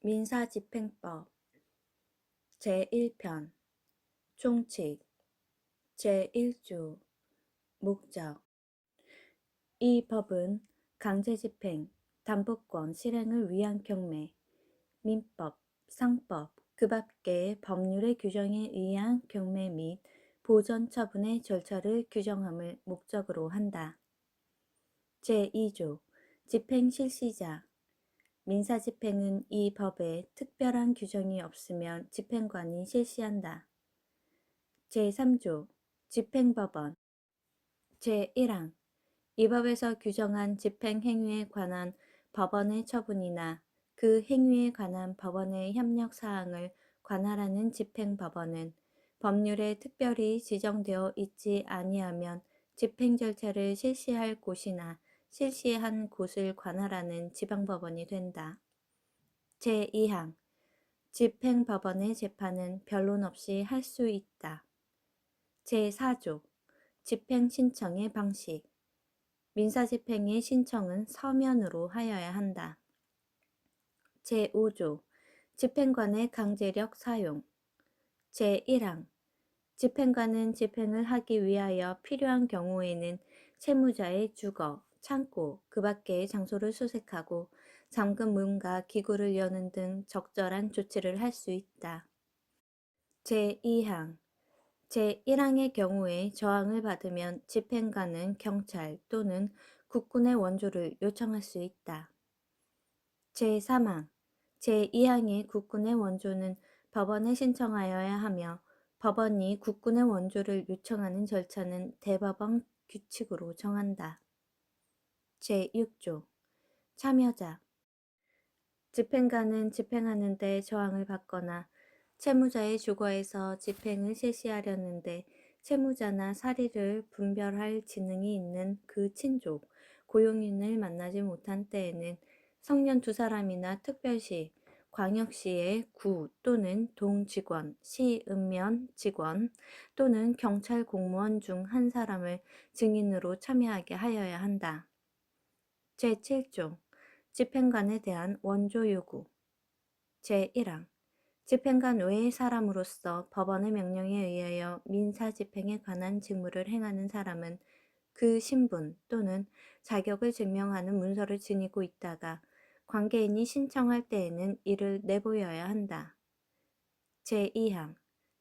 민사집행법 제1편 총칙 제1조 목적 이 법은 강제집행, 담보권 실행을 위한 경매, 민법, 상법, 그 밖의 법률의 규정에 의한 경매 및 보전 처분의 절차를 규정함을 목적으로 한다. 제2조 집행 실시자 민사집행은 이 법에 특별한 규정이 없으면 집행관이 실시한다. 제3조 집행법원 제1항 이 법에서 규정한 집행행위에 관한 법원의 처분이나 그 행위에 관한 법원의 협력사항을 관할하는 집행법원은 법률에 특별히 지정되어 있지 아니하면 집행절차를 실시할 곳이나 실시한 곳을 관할하는 지방법원이 된다. 제2항 집행법원의 재판은 변론 없이 할 수 있다. 제4조 집행신청의 방식 민사집행의 신청은 서면으로 하여야 한다. 제5조 집행관의 강제력 사용 제1항 집행관은 집행을 하기 위하여 필요한 경우에는 채무자의 주거, 창고, 그 밖의 장소를 수색하고 잠금 문과 기구를 여는 등 적절한 조치를 할 수 있다. 제2항 제1항의 경우에 저항을 받으면 집행관은 경찰 또는 국군의 원조를 요청할 수 있다. 제3항 제2항의 국군의 원조는 법원에 신청하여야 하며 법원이 국군의 원조를 요청하는 절차는 대법원 규칙으로 정한다. 제6조 참여자 집행관은 집행하는 데 저항을 받거나 채무자의 주거에서 집행을 실시하려는데 채무자나 사리를 분별할 지능이 있는 그 친족, 고용인을 만나지 못한 때에는 성년 두 사람이나 특별시, 광역시의 구 또는 동직원, 시읍면 직원 또는 경찰 공무원 중 한 사람을 증인으로 참여하게 하여야 한다. 제7조 집행관에 대한 원조 요구 제1항 집행관 외의 사람으로서 법원의 명령에 의하여 민사집행에 관한 직무를 행하는 사람은 그 신분 또는 자격을 증명하는 문서를 지니고 있다가 관계인이 신청할 때에는 이를 내보여야 한다. 제2항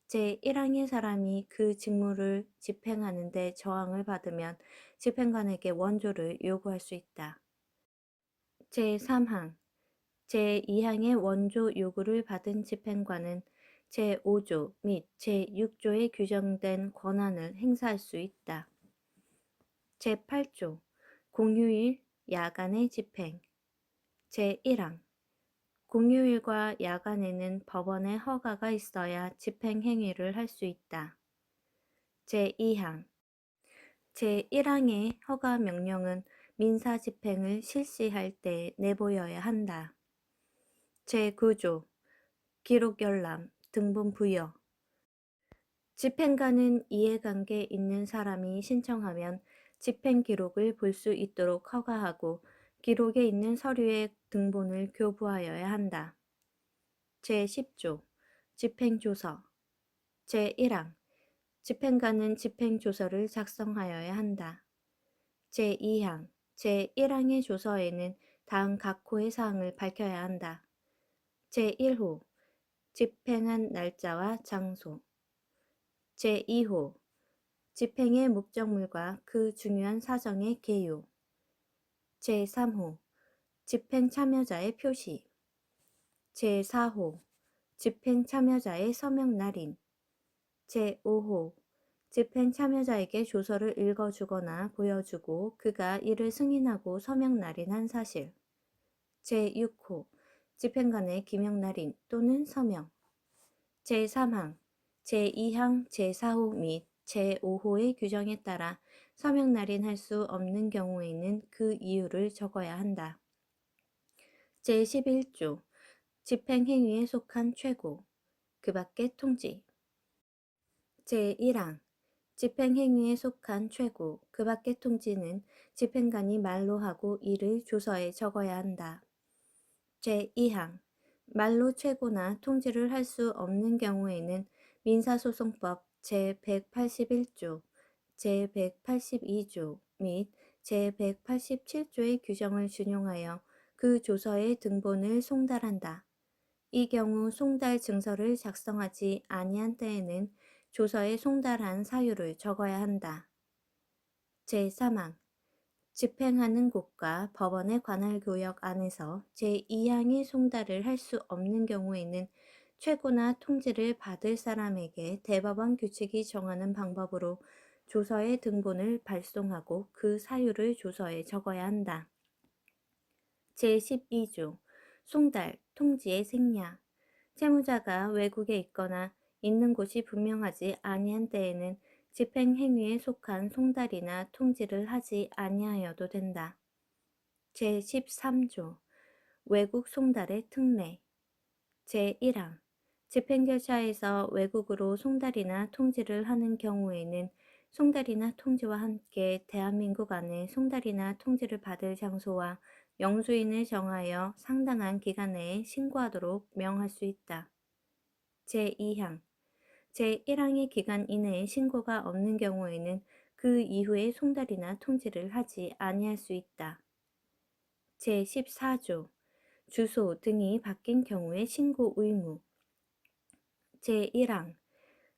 제1항의 사람이 그 직무를 집행하는 데 저항을 받으면 집행관에게 원조를 요구할 수 있다. 제3항 제2항의 원조 요구를 받은 집행관은 제5조 및 제6조에 규정된 권한을 행사할 수 있다. 제8조 공휴일, 야간의 집행 제1항 공휴일과 야간에는 법원의 허가가 있어야 집행행위를 할 수 있다. 제2항 제1항의 허가 명령은 민사집행을 실시할 때 내보여야 한다. 제9조 기록 열람, 등본 부여 집행관은 이해관계 있는 사람이 신청하면 집행 기록을 볼 수 있도록 허가하고 기록에 있는 서류의 등본을 교부하여야 한다. 제10조 집행조서 제1항 집행관은 집행조서를 작성하여야 한다. 제2항 제1항의 조서에는 다음 각 호의 사항을 밝혀야 한다. 제1호 집행한 날짜와 장소 제2호 집행의 목적물과 그 중요한 사정의 개요 제3호 집행 참여자의 표시 제4호 집행 참여자의 서명 날인 제5호 집행 참여자에게 조서를 읽어주거나 보여주고 그가 이를 승인하고 서명 날인한 사실 제6호 집행관의 기명 날인 또는 서명 제3항 제2항 제4호 및 제5호의 규정에 따라 서명 날인할 수 없는 경우에는 그 이유를 적어야 한다. 제11조 집행행위에 속한 최고, 그 밖의 통지 제1항 집행행위에 속한 최고, 그 밖의 통지는 집행관이 말로 하고 이를 조서에 적어야 한다. 제2항 말로 최고나 통지를 할 수 없는 경우에는 민사소송법 제181조, 제182조 및 제187조의 규정을 준용하여 그 조서의 등본을 송달한다. 이 경우 송달 증서를 작성하지 아니한 때에는 조서에 송달한 사유를 적어야 한다. 제3항 집행하는 곳과 법원의 관할 구역 안에서 제2항의 송달을 할 수 없는 경우에는 최고나 통지를 받을 사람에게 대법원 규칙이 정하는 방법으로 조서의 등본을 발송하고 그 사유를 조서에 적어야 한다. 제12조 송달, 통지의 생략 채무자가 외국에 있거나 있는 곳이 분명하지 아니한 때에는 집행행위에 속한 송달이나 통지를 하지 아니하여도 된다. 제13조 외국 송달의 특례 제1항 집행절차에서 외국으로 송달이나 통지를 하는 경우에는 송달이나 통지와 함께 대한민국 안에 송달이나 통지를 받을 장소와 영수인을 정하여 상당한 기간 내에 신고하도록 명할 수 있다. 제2항 제1항의 기간 이내에 신고가 없는 경우에는 그 이후에 송달이나 통지를 하지 아니할 수 있다. 제14조 주소 등이 바뀐 경우의 신고 의무 제1항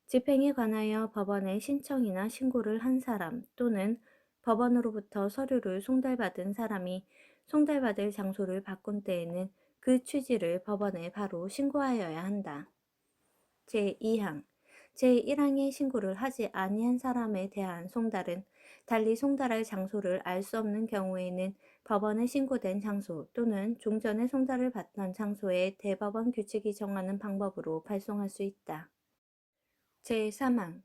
집행에 관하여 법원에 신청이나 신고를 한 사람 또는 법원으로부터 서류를 송달받은 사람이 송달받을 장소를 바꾼 때에는 그 취지를 법원에 바로 신고하여야 한다. 제2항 제1항의 신고를 하지 아니한 사람에 대한 송달은 달리 송달할 장소를 알 수 없는 경우에는 법원에 신고된 장소 또는 종전에 송달을 받던 장소에 대법원 규칙이 정하는 방법으로 발송할 수 있다. 제3항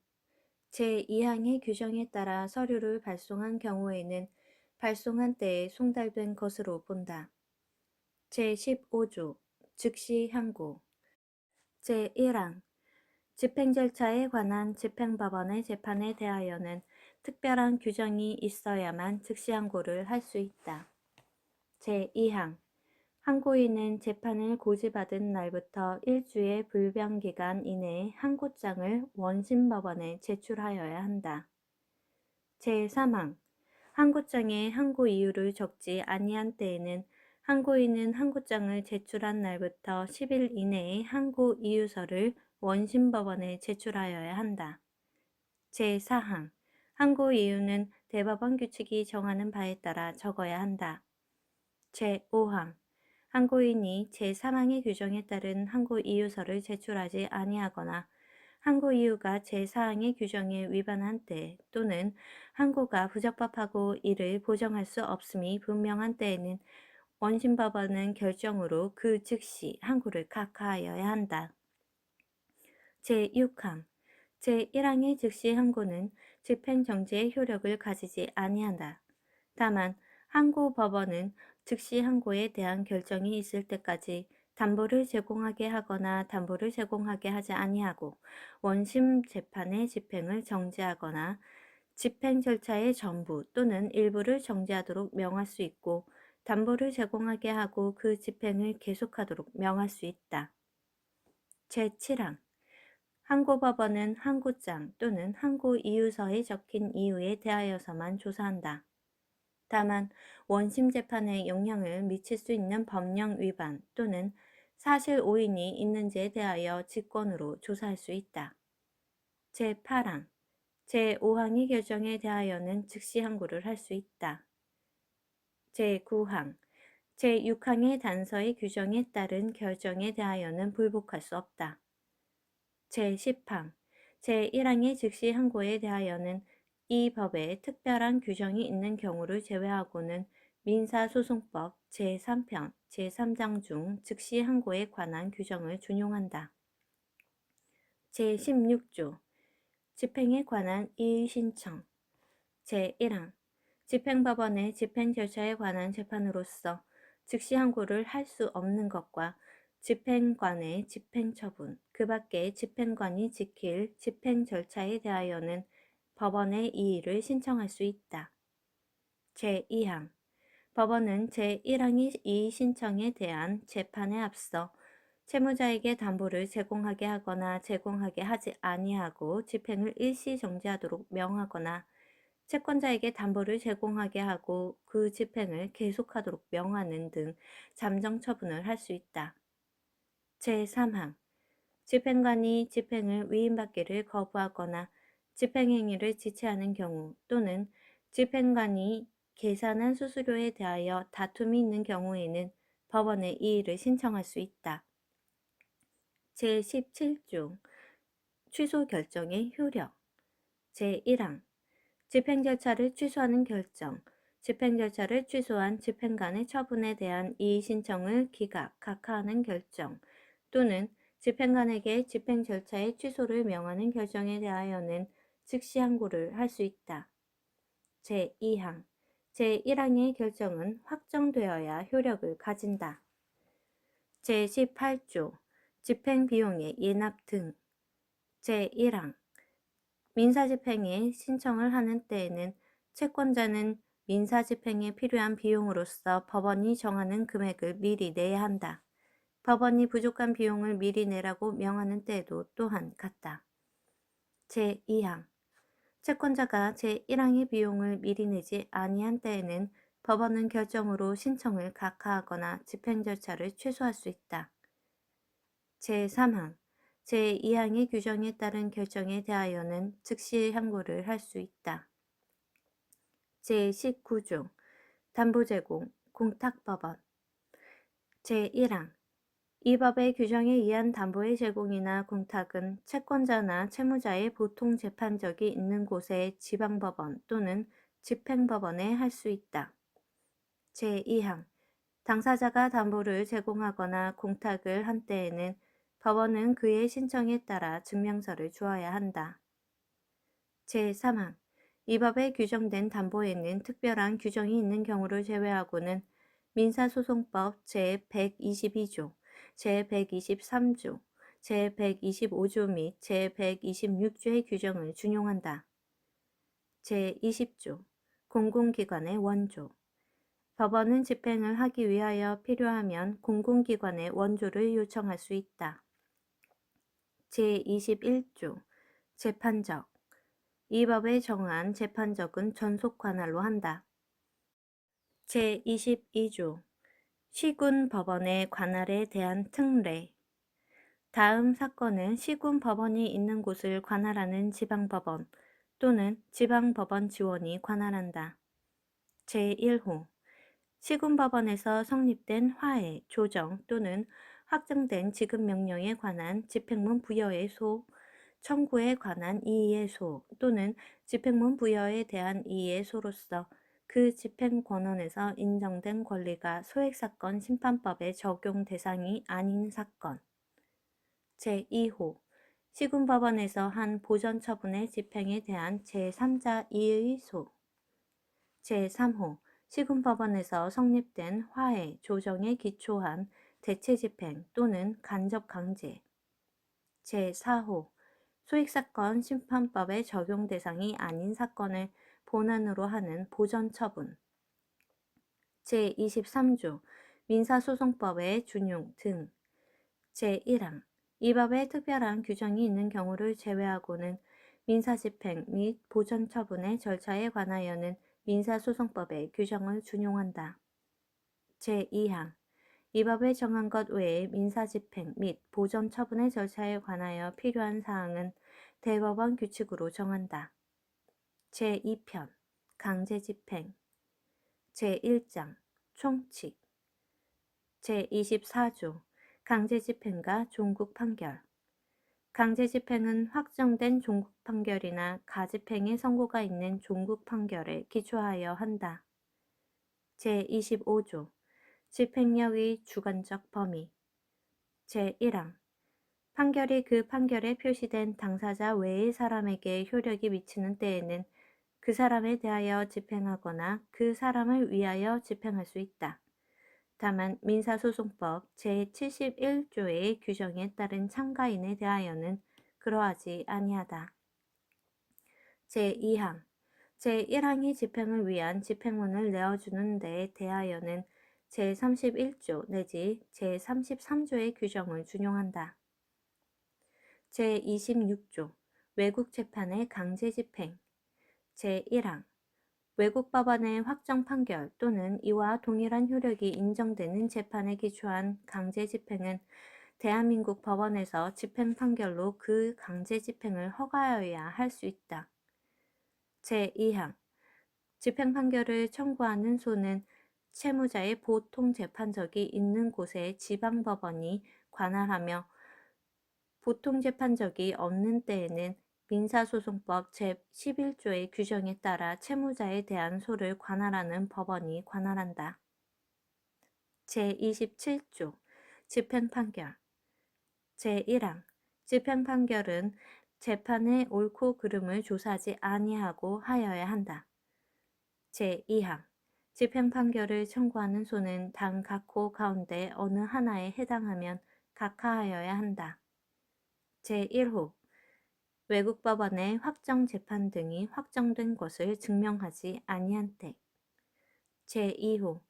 제2항의 규정에 따라 서류를 발송한 경우에는 발송한 때에 송달된 것으로 본다. 제15조 즉시 항고 제1항 집행 절차에 관한 집행법원의 재판에 대하여는 특별한 규정이 있어야만 즉시 항고를 할 수 있다. 제2항 항고인은 재판을 고지받은 날부터 일주의 불변기간 이내에 항고장을 원심법원에 제출하여야 한다. 제3항 항고장에 항고 이유를 적지 아니한 때에는 항고인은 항고장을 제출한 날부터 10일 이내에 항고 이유서를 원심법원에 제출하여야 한다. 제4항 항고 이유는 대법원 규칙이 정하는 바에 따라 적어야 한다. 제5항 항고인이 제3항의 규정에 따른 항고 이유서를 제출하지 아니하거나 항고 이유가 제4항의 규정에 위반한 때 또는 항고가 부적법하고 이를 보정할 수 없음이 분명한 때에는 원심법원은 결정으로 그 즉시 항고를 각하하여야 한다. 제6항 제1항의 즉시 항고는 집행정지의 효력을 가지지 아니한다. 다만 항고법원은 즉시 항고에 대한 결정이 있을 때까지 담보를 제공하게 하거나 담보를 제공하게 하지 아니하고 원심 재판의 집행을 정지하거나 집행 절차의 전부 또는 일부를 정지하도록 명할 수 있고 담보를 제공하게 하고 그 집행을 계속하도록 명할 수 있다. 제7항 항고법원은 항고장 또는 항고 이유서에 적힌 이유에 대하여서만 조사한다. 다만 원심 재판에 영향을 미칠 수 있는 법령 위반 또는 사실 오인이 있는지에 대하여 직권으로 조사할 수 있다. 제8항 제5항의 결정에 대하여는 즉시 항고를 할 수 있다. 제9항 제6항의 단서의 규정에 따른 결정에 대하여는 불복할 수 없다. 제10항 제1항의 즉시 항고에 대하여는 이 법에 특별한 규정이 있는 경우를 제외하고는 민사소송법 제3편 제3장 중 즉시 항고에 관한 규정을 준용한다. 제16조 집행에 관한 이의신청 제1항 집행법원의 집행절차에 관한 재판으로서 즉시 항고를 할 수 없는 것과 집행관의 집행처분, 그 밖에 집행관이 지킬 집행절차에 대하여는 법원의 이의를 신청할 수 있다. 제2항 법원은 제1항의 이의신청에 대한 재판에 앞서 채무자에게 담보를 제공하게 하거나 제공하게 하지 아니하고 집행을 일시 정지하도록 명하거나 채권자에게 담보를 제공하게 하고 그 집행을 계속하도록 명하는 등 잠정 처분을 할 수 있다. 제3항 집행관이 집행을 위임받기를 거부하거나 집행행위를 지체하는 경우 또는 집행관이 계산한 수수료에 대하여 다툼이 있는 경우에는 법원에 이의를 신청할 수 있다. 제17조 취소 결정의 효력 제1항 집행 절차를 취소하는 결정 집행 절차를 취소한 집행관의 처분에 대한 이의 신청을 기각, 각하하는 결정 또는 집행관에게 집행 절차의 취소를 명하는 결정에 대하여는 즉시 항고를 할 수 있다. 제2항 제1항의 결정은 확정되어야 효력을 가진다. 제18조 집행비용의 예납 등 제1항 민사집행에 신청을 하는 때에는 채권자는 민사집행에 필요한 비용으로서 법원이 정하는 금액을 미리 내야 한다. 법원이 부족한 비용을 미리 내라고 명하는 때에도 또한 같다. 제2항 채권자가 제1항의 비용을 미리 내지 아니한 때에는 법원은 결정으로 신청을 각하하거나 집행 절차를 취소할 수 있다. 제3항 제2항의 규정에 따른 결정에 대하여는 즉시 항고를 할 수 있다. 제19조 담보 제공, 공탁법원 제1항 이 법의 규정에 의한 담보의 제공이나 공탁은 채권자나 채무자의 보통 재판적이 있는 곳의 지방법원 또는 집행법원에 할 수 있다. 제2항 당사자가 담보를 제공하거나 공탁을 한 때에는 법원은 그의 신청에 따라 증명서를 주어야 한다. 제3항 이 법에 규정된 담보에는 특별한 규정이 있는 경우를 제외하고는 민사소송법 제122조, 제123조, 제125조 및 제126조의 규정을 준용한다. 제20조 공공기관의 원조 법원은 집행을 하기 위하여 필요하면 공공기관의 원조를 요청할 수 있다. 제21조 재판적 이 법에 정한 재판적은 전속 관할로 한다. 제22조 시군 법원의 관할에 대한 특례 다음 사건은 시군 법원이 있는 곳을 관할하는 지방법원 또는 지방법원 지원이 관할한다. 제1호 시군법원에서 성립된 화해, 조정 또는 확정된 지급명령에 관한 집행문 부여의 소, 청구에 관한 이의의 소 또는 집행문 부여에 대한 이의의 소로서 그 집행권원에서 인정된 권리가 소액사건 심판법의 적용 대상이 아닌 사건 제2호 시군법원에서 한 보전처분의 집행에 대한 제3자 이의 소 제3호 시군법원에서 성립된 화해, 조정에 기초한 대체집행 또는 간접강제 제4호 소액사건 심판법의 적용 대상이 아닌 사건을 본안으로 하는 보전처분 제23조 민사소송법의 준용 등 제1항 이 법에 특별한 규정이 있는 경우를 제외하고는 민사집행 및 보전처분의 절차에 관하여는 민사소송법의 규정을 준용한다. 제2항 이 법에 정한 것 외에 민사집행 및 보전처분의 절차에 관하여 필요한 사항은 대법원 규칙으로 정한다. 제2편 강제집행 제1장 총칙 제24조 강제집행과 종국판결 강제집행은 확정된 종국판결이나 가집행의 선고가 있는 종국판결에 기초하여 한다. 제25조 집행력의 주관적 범위 제1항 판결이 그 판결에 표시된 당사자 외의 사람에게 효력이 미치는 때에는 그 사람에 대하여 집행하거나 그 사람을 위하여 집행할 수 있다. 다만 민사소송법 제71조의 규정에 따른 참가인에 대하여는 그러하지 아니하다. 제2항 제1항이 집행을 위한 집행문을 내어주는 데에 대하여는 제31조 내지 제33조의 규정을 준용한다. 제26조 외국 재판의 강제 집행 제1항 외국 법원의 확정 판결 또는 이와 동일한 효력이 인정되는 재판에 기초한 강제 집행은 대한민국 법원에서 집행 판결로 그 강제 집행을 허가하여야 할 수 있다. 제2항 집행 판결을 청구하는 소는 채무자의 보통 재판적이 있는 곳의 지방법원이 관할하며 보통 재판적이 없는 때에는 민사소송법 제11조의 규정에 따라 채무자에 대한 소를 관할하는 법원이 관할한다. 제27조 집행판결 제1항 집행판결은 재판의 옳고 그름을 조사하지 아니하고 하여야 한다. 제2항 집행판결을 청구하는 소는 당 각호 가운데 어느 하나에 해당하면 각하하여야 한다. 제1호 외국 법원의 확정 재판 등이 확정된 것을 증명하지 아니한 때. 제2호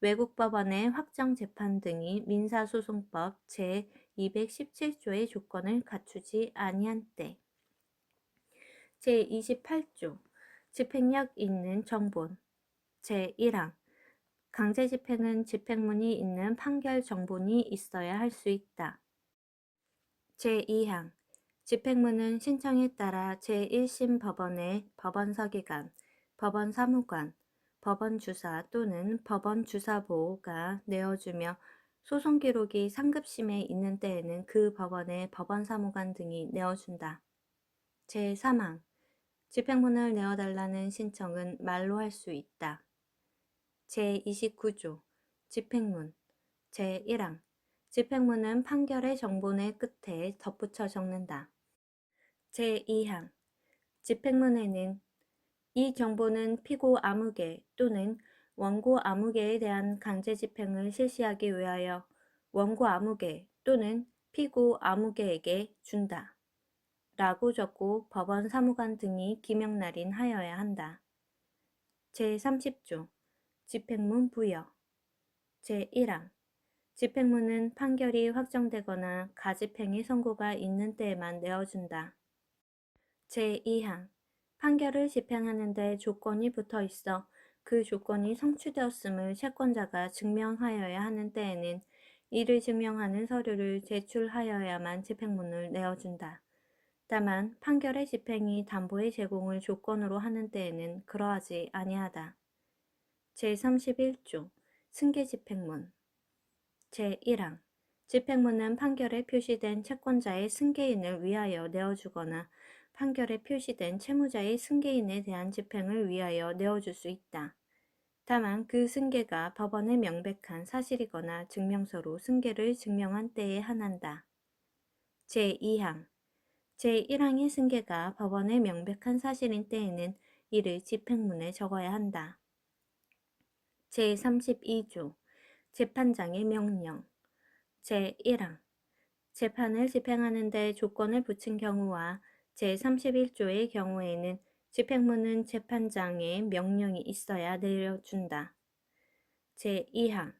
외국 법원의 확정 재판 등이 민사소송법 제217조의 조건을 갖추지 아니한 때. 제28조 집행력 있는 정본 제1항 강제 집행은 집행문이 있는 판결 정본이 있어야 할 수 있다. 제2항 집행문은 신청에 따라 제1심 법원의 법원서기관, 법원사무관, 법원주사 또는 법원주사보가 내어주며 소송기록이 상급심에 있는 때에는 그 법원의 법원사무관 등이 내어준다. 제3항 집행문을 내어달라는 신청은 말로 할 수 있다. 제29조 집행문 제1항 집행문은 판결의 정본의 끝에 덧붙여 적는다. 제2항 집행문에는 이 정본은 피고 아무개 또는 원고 아무개에 대한 강제 집행을 실시하기 위하여 원고 아무개 또는 피고 아무개에게 준다. 라고 적고 법원 사무관 등이 기명 날인하여야 한다. 제30조 집행문 부여 제1항 집행문은 판결이 확정되거나 가집행의 선고가 있는 때에만 내어준다. 제2항 판결을 집행하는 데 조건이 붙어 있어 그 조건이 성취되었음을 채권자가 증명하여야 하는 때에는 이를 증명하는 서류를 제출하여야만 집행문을 내어준다. 다만 판결의 집행이 담보의 제공을 조건으로 하는 때에는 그러하지 아니하다. 제31조 승계집행문 제1항 집행문은 판결에 표시된 채권자의 승계인을 위하여 내어주거나 판결에 표시된 채무자의 승계인에 대한 집행을 위하여 내어줄 수 있다. 다만 그 승계가 법원에 명백한 사실이거나 증명서로 승계를 증명한 때에 한한다. 제2항 제1항의 승계가 법원에 명백한 사실인 때에는 이를 집행문에 적어야 한다. 제32조 재판장의 명령 제1항 재판을 집행하는 데 조건을 붙인 경우와 제31조의 경우에는 집행문은 재판장의 명령이 있어야 내려준다. 제2항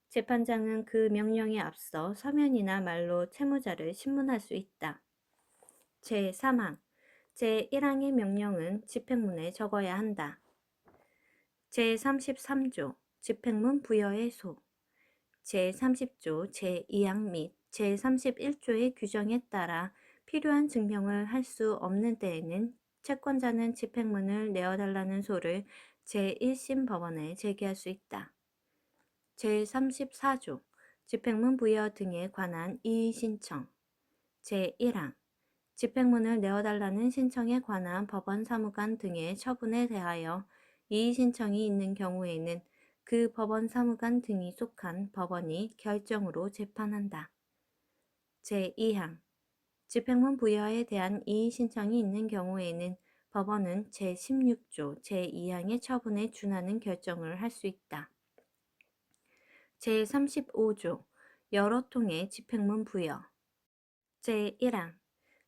재판장은 그 명령에 앞서 서면이나 말로 채무자를 신문할 수 있다. 제3항 제1항의 명령은 집행문에 적어야 한다. 제33조 집행문 부여의 소 제30조 제2항 및 제31조의 규정에 따라 필요한 증명을 할 수 없는 때에는 채권자는 집행문을 내어달라는 소를 제1심 법원에 제기할 수 있다. 제34조 집행문 부여 등에 관한 이의신청 제1항 집행문을 내어달라는 신청에 관한 법원 사무관 등의 처분에 대하여 이의신청이 있는 경우에는 그 법원 사무관 등이 속한 법원이 결정으로 재판한다. 제2항 집행문 부여에 대한 이의신청이 있는 경우에는 법원은 제16조 제2항의 처분에 준하는 결정을 할 수 있다. 제35조 여러 통의 집행문 부여 제1항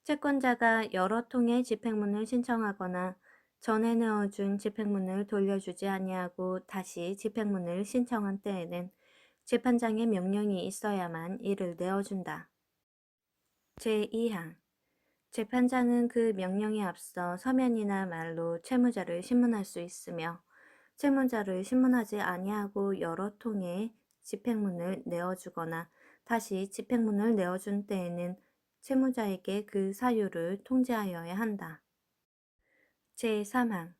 채권자가 여러 통의 집행문을 신청하거나 전에 내어준 집행문을 돌려주지 아니하고 다시 집행문을 신청한 때에는 재판장의 명령이 있어야만 이를 내어준다. 제2항 재판장은 그 명령에 앞서 서면이나 말로 채무자를 신문할 수 있으며 채무자를 신문하지 아니하고 여러 통의 집행문을 내어주거나 다시 집행문을 내어준 때에는 채무자에게 그 사유를 통지하여야 한다. 제3항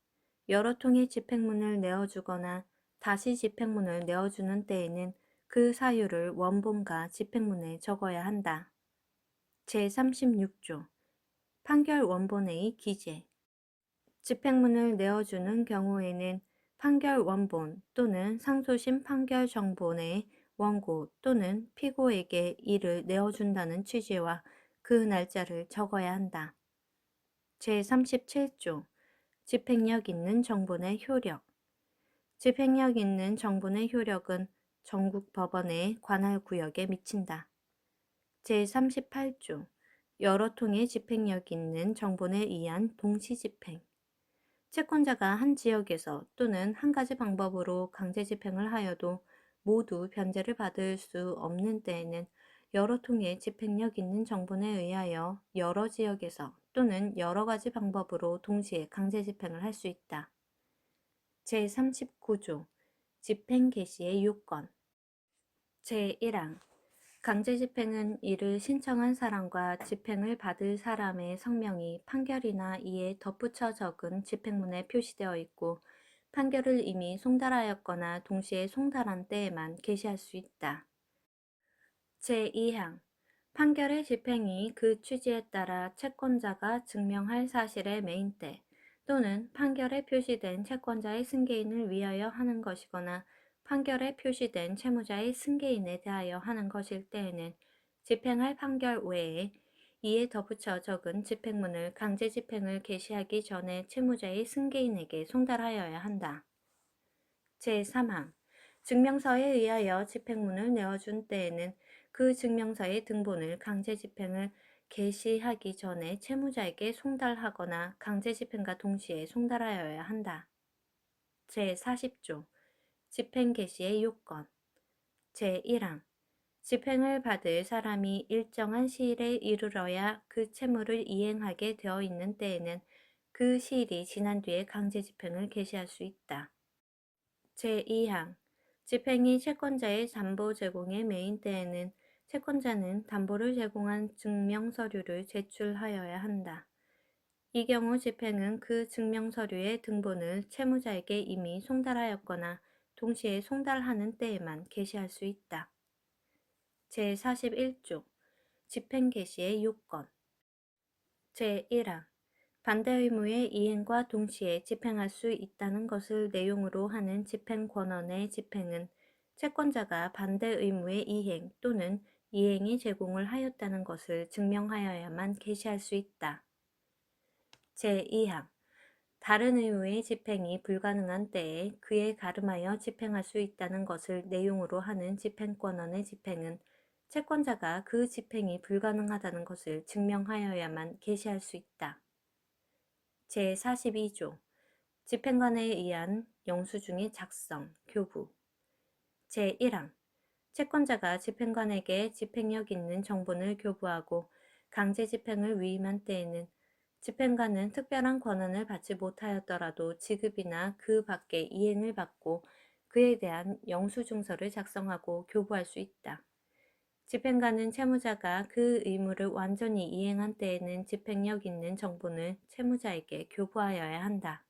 여러 통의 집행문을 내어주거나 다시 집행문을 내어주는 때에는 그 사유를 원본과 집행문에 적어야 한다. 제36조 판결 원본의 기재 집행문을 내어주는 경우에는 판결 원본 또는 상소심 판결 정본의 원고 또는 피고에게 이를 내어준다는 취지와 그 날짜를 적어야 한다. 제37조 집행력 있는 정본의 효력 집행력 있는 정본의 효력은 전국 법원의 관할 구역에 미친다. 제38조 여러 통의 집행력 있는 정본에 의한 동시집행 채권자가 한 지역에서 또는 한 가지 방법으로 강제 집행을 하여도 모두 변제를 받을 수 없는 때에는 여러 통의 집행력 있는 정본에 의하여 여러 지역에서 또는 여러 가지 방법으로 동시에 강제 집행을 할 수 있다. 제39조 집행 개시의 요건 제1항 강제 집행은 이를 신청한 사람과 집행을 받을 사람의 성명이 판결이나 이에 덧붙여 적은 집행문에 표시되어 있고 판결을 이미 송달하였거나 동시에 송달한 때에만 개시할 수 있다. 제2항 판결의 집행이 그 취지에 따라 채권자가 증명할 사실의 메인 때 또는 판결에 표시된 채권자의 승계인을 위하여 하는 것이거나 판결에 표시된 채무자의 승계인에 대하여 하는 것일 때에는 집행할 판결 외에 이에 덧붙여 적은 집행문을 강제 집행을 개시하기 전에 채무자의 승계인에게 송달하여야 한다. 제3항 증명서에 의하여 집행문을 내어준 때에는 그 증명서의 등본을 강제 집행을 개시하기 전에 채무자에게 송달하거나 강제 집행과 동시에 송달하여야 한다. 제40조 집행 개시의 요건 제1항 집행을 받을 사람이 일정한 시일에 이르러야 그 채무를 이행하게 되어 있는 때에는 그 시일이 지난 뒤에 강제 집행을 개시할 수 있다. 제2항 집행이 채권자의 담보 제공의 메인 때에는 채권자는 담보를 제공한 증명서류를 제출하여야 한다. 이 경우 집행은 그 증명서류의 등본을 채무자에게 이미 송달하였거나 동시에 송달하는 때에만 개시할 수 있다. 제41조 집행 개시의 요건 제1항 반대 의무의 이행과 동시에 집행할 수 있다는 것을 내용으로 하는 집행 권한의 집행은 채권자가 반대 의무의 이행 또는 이행이 제공을 하였다는 것을 증명하여야만 개시할 수 있다. 제2항 다른 의무의 집행이 불가능한 때에 그에 가름하여 집행할 수 있다는 것을 내용으로 하는 집행권한의 집행은 채권자가 그 집행이 불가능하다는 것을 증명하여야만 개시할 수 있다. 제42조 집행관에 의한 영수증의 작성, 교부 제1항 채권자가 집행관에게 집행력 있는 정본을 교부하고 강제 집행을 위임한 때에는 집행관은 특별한 권한을 받지 못하였더라도 지급이나 그 밖의 이행을 받고 그에 대한 영수증서를 작성하고 교부할 수 있다. 집행관은 채무자가 그 의무를 완전히 이행한 때에는 집행력 있는 정본을 채무자에게 교부하여야 한다.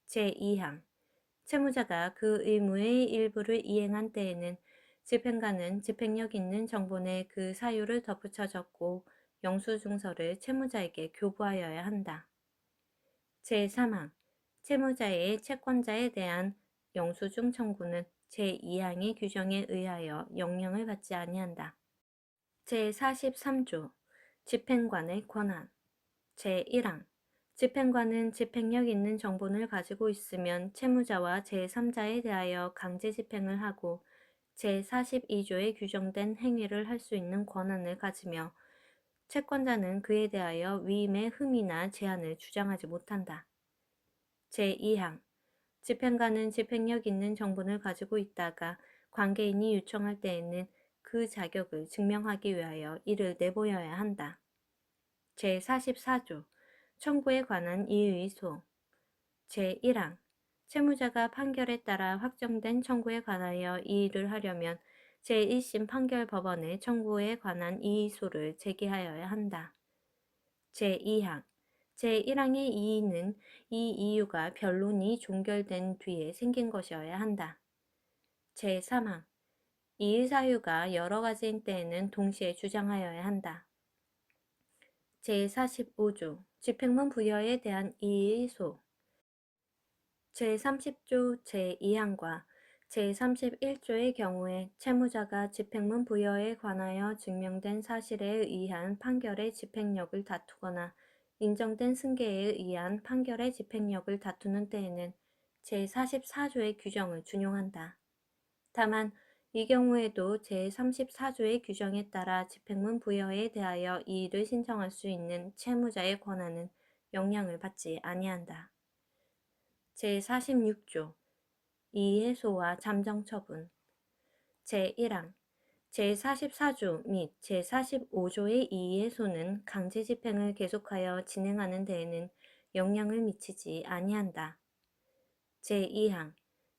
제2항 채무자가 그 의무의 일부를 이행한 때에는 집행관은 집행력 있는 정본에 그 사유를 덧붙여 적고 영수증서를 채무자에게 교부하여야 한다. 제3항 채무자의 채권자에 대한 영수증 청구는 제2항의 규정에 의하여 영향을 받지 아니한다. 제43조 집행관의 권한 제1항 집행관은 집행력 있는 정본을 가지고 있으면 채무자와 제3자에 대하여 강제 집행을 하고 제42조에 규정된 행위를 할 수 있는 권한을 가지며 채권자는 그에 대하여 위임의 흠이나 제한을 주장하지 못한다. 제2항 집행관은 집행력 있는 정본을 가지고 있다가 관계인이 요청할 때에는 그 자격을 증명하기 위하여 이를 내보여야 한다. 제44조 청구에 관한 이의소 제1항 채무자가 판결에 따라 확정된 청구에 관하여 이의를 하려면 제1심 판결법원에 청구에 관한 이의소를 제기하여야 한다. 제2항 제1항의 이의는 이 이유가 변론이 종결된 뒤에 생긴 것이어야 한다. 제3항 이의 사유가 여러 가지인 때에는 동시에 주장하여야 한다. 제45조 집행문 부여에 대한 이의소 제30조 제2항과 제31조의 경우에 채무자가 집행문 부여에 관하여 증명된 사실에 의한 판결의 집행력을 다투거나 인정된 승계에 의한 판결의 집행력을 다투는 때에는 제44조의 규정을 준용한다. 다만 이 경우에도 제34조의 규정에 따라 집행문 부여에 대하여 이의를 신청할 수 있는 채무자의 권한은 영향을 받지 아니한다. 제46조 이의소와 잠정처분 제1항 제44조 및 제45조의 이의소는 강제집행을 계속하여 진행하는 데에는 영향을 미치지 아니한다. 제2항